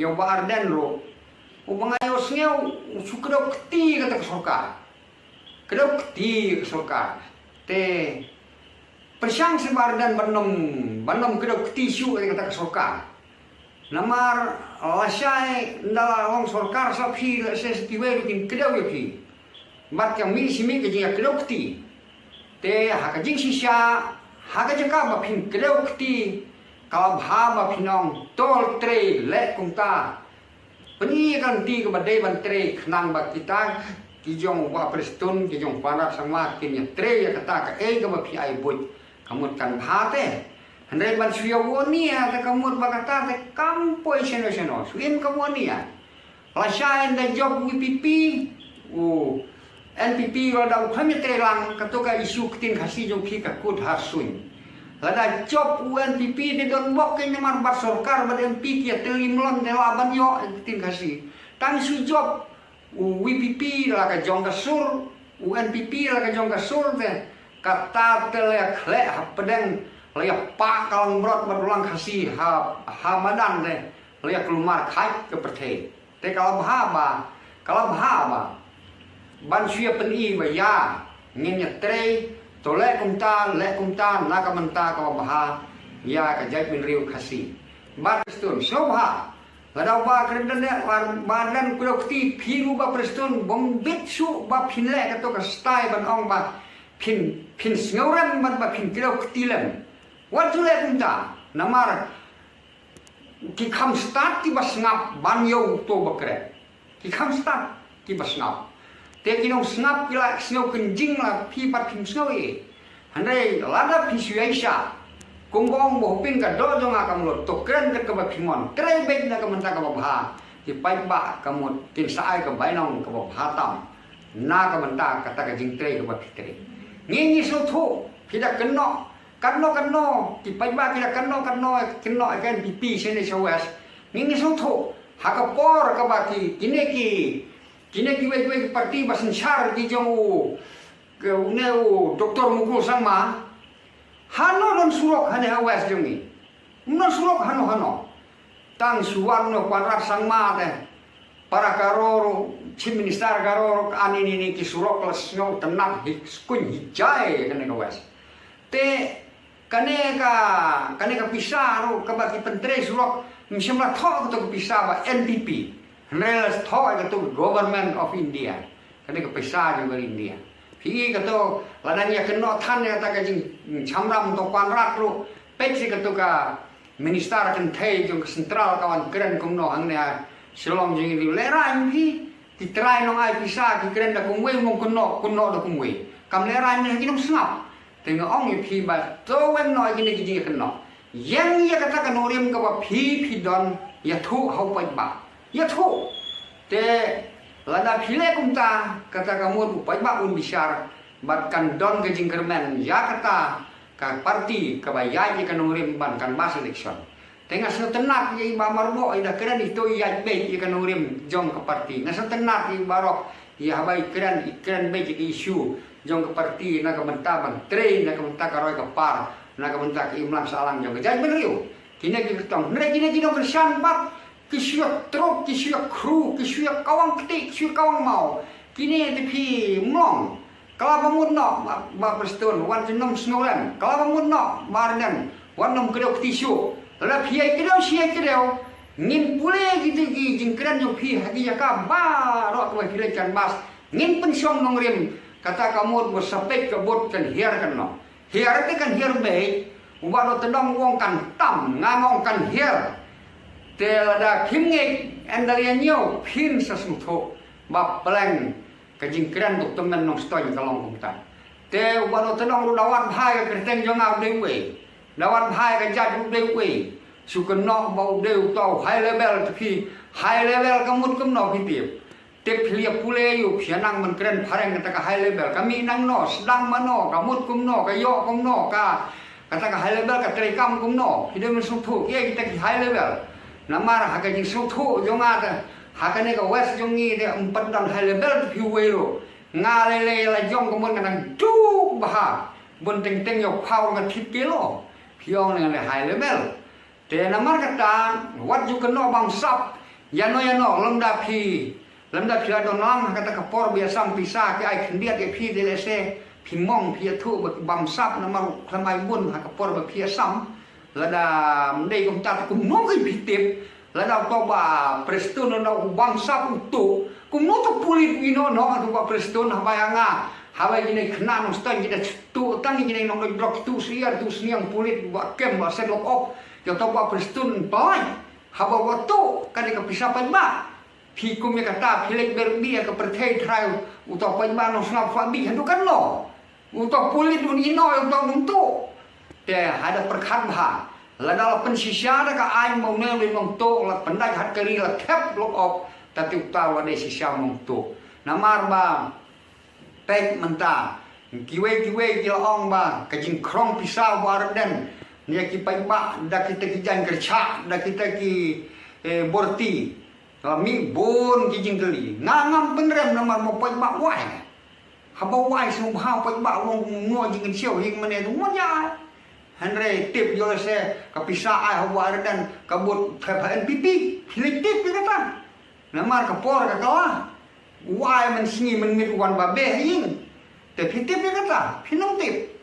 Yang Arden ro. Ubangayo sengeu sukro keti kata kesorka. Kedok keti kesorka. Te persyang sebardan banom kedok keti syu kata kesorka. Namar lasai ndala wong sorkar saphi sestiwe bikin kedau yapi. Mat yang mi simi kejing kedau keti. Te hakajing sisya hakajaka bapin kedau keti. Kalau bahama pinong tol tre let kumta. Peni kan ti ke badai bantre kenang bak kita kijong wa prestun kijong parat sama kinya tre ya kata ka ke bapi ai boj. Kamut kan bhate. Handai ban suya wonia ta kamut bakata te kampoi seno suin kamonia. Lasai da job WPP NPP roda ukhami telang katoka isu ketin khasi jong ki ka kut hasun. Lada job UNPP di don bok ke nyamar bar sorkar bad MP kia telimlon de laban yo ketin khasi. Tang su job WPP la ka jong ka sur UNPP la ka jong ka sur te kata tele khle hapedeng laya pak kalang brot berulang kasih hamadan deh laya keluar kait ke perte te kalau bahaba ban suya peni baya ngenya tre tole kumta naka menta kalau baha ya kajai bin riu kasih bar prestun sobha ladau ba kreden badan kudokti phiru ba prestun bombit su ba phinle kato ka stai ban ong ba phin ngauran ban ba phin kudokti len Wat tu le kumta namar ki kham start ki basngap ban yo to bakre ki kham start ki basngap te ki nong snap ki la snow kenjing la phi pat phim snow e handai lada phi suyaisha konggong bo pin ka do jong akam lo to kren ka ba phimon tre bek na ka manta ka ba ki pai ba ka mo tin sai ka bai nong ka ba tam na ka manta ka ta ka jing tre ka ba phitre ngi so tho kita keno Karno ki paiba kira karno kan pipi sene sawas ngingi soto hakapor ka baki kineki we parti basensyar ki jongu ke uneu doktor mukul sama hano non surok hane hawas jongi non surok hano tang suwarno kwadrat sangma teh para karoro chief minister karoro ani ki surok les ngau tenang kun hijai kene kawas te kaneka pisah ro kabaki pentre surok misamla tho to pisah ba NPP real tho to government of India kaneka pisah juga India phi to ladanya keno than ya ta ka jing chamram to kwanrat ro pechi to ka minister kan thai jong sentral kawan keren kumno hangnya silong jing di leran phi titrai nong ai pisah ki keren da kumwe mong kuno da kumwe kam leran ni kinong snap tengok ong yang phi ba to wen noi gini gini keno yang ya kata kan oriam ka ba phi don ya thu hau pai ba ya thu te lada phile kumta kata kamu pai ba un bisyar bat kan don ke jingkermen ya kata ka parti ka ba ya kan oriam ban kan mas election tengah setenak ya ba marbo ida keren itu ya be kan oriam jong ke parti na setenak ya barok ya bai keren be isu jong ke parti na ka menta ban train na ka menta ka roi ka par na ka menta ki imlan salang jong jai benriu kini ki tong ne kini dong kersan bat ki syuk truk ki syuk kru ki syuk kawang ketik syuk kawang mau kini ti phi mong kala bangun no ba prestun wan jenom snolan kala bangun no marnen wan nom kedok tisu la phi ai kedok si ai kedok ngin pule gitu ki jingkran yo phi hagi ya ka ba ro ka phi le kan bas ngin pensiong nong rim kata kamu bersepek kebut kan hiar kan no hiar itu kan hiar baik ubah tedong wong kan tam ngamong kan hiar telada kimnge endalianyo pin sasmuto bap peleng kejingkran duk temen nong stoy kalong kumta te ubah tedong rudawan bhai kerteng jongau dewe dawan bhai ka jadu dewe sukenno bau dew tau high level tapi high level kamut kumno pitip Tep liap pule yu pianang men keren pareng kata ka high level kami nang no sedang mano kamut kumno kayo kumno ka kata ka high level ka trekam kumno hide men sutu ye kita ki high level namar haka jing sutu jonga ta haka ne ka west jongi de empat dan high level pi welo ngalele la jong kumon kan du baha bon teng teng yo phau ka thit kilo piong ne high level te namar kata wat ju keno bang sap Yano lemda phi adonang kata kapor biasa pisah ke ai kendiat ke phi delese phi mong phi thu bam sap na mar khamai bun ha kapor ba phi sam lada mdei kom tat kum no ke phi tip lada ko ba prestun no bam sap tu kum no to pulit wino no tu ba prestun ha bayanga habai gini khna no stan gini tu tang gini no drop tu siar tu sniang pulit ba kem ba set lok op yo to ba prestun pai haba waktu kan ke pisah pai ba phi kum ya kata philek berbia ke perthai trai uto pai ba no snap fabi hantu kan no uto pulit unino uto nuntu te ada perkhat ba lada pensisya da ka ai mau ne le mong to la pandai hat kari la thep lok op tapi uta wa de sisya mong to namar ba pek menta kiwe ki ong ba ka jing krong pisau warden nia ki pai ba da kita ki jan kerja da kita ki borti mi bon ki jing geli ngangam penrem namar mo pai ba wai haba wai sum ha pai ba wong ngo jing siau hing mane tu mo nya hanre tip yo se ka pisa ai warden ka bot phaen pipi hilik tip ki kata namar ka por ka kawa wai man singi man mit wan ba be hing te pitip ki kata pinong tip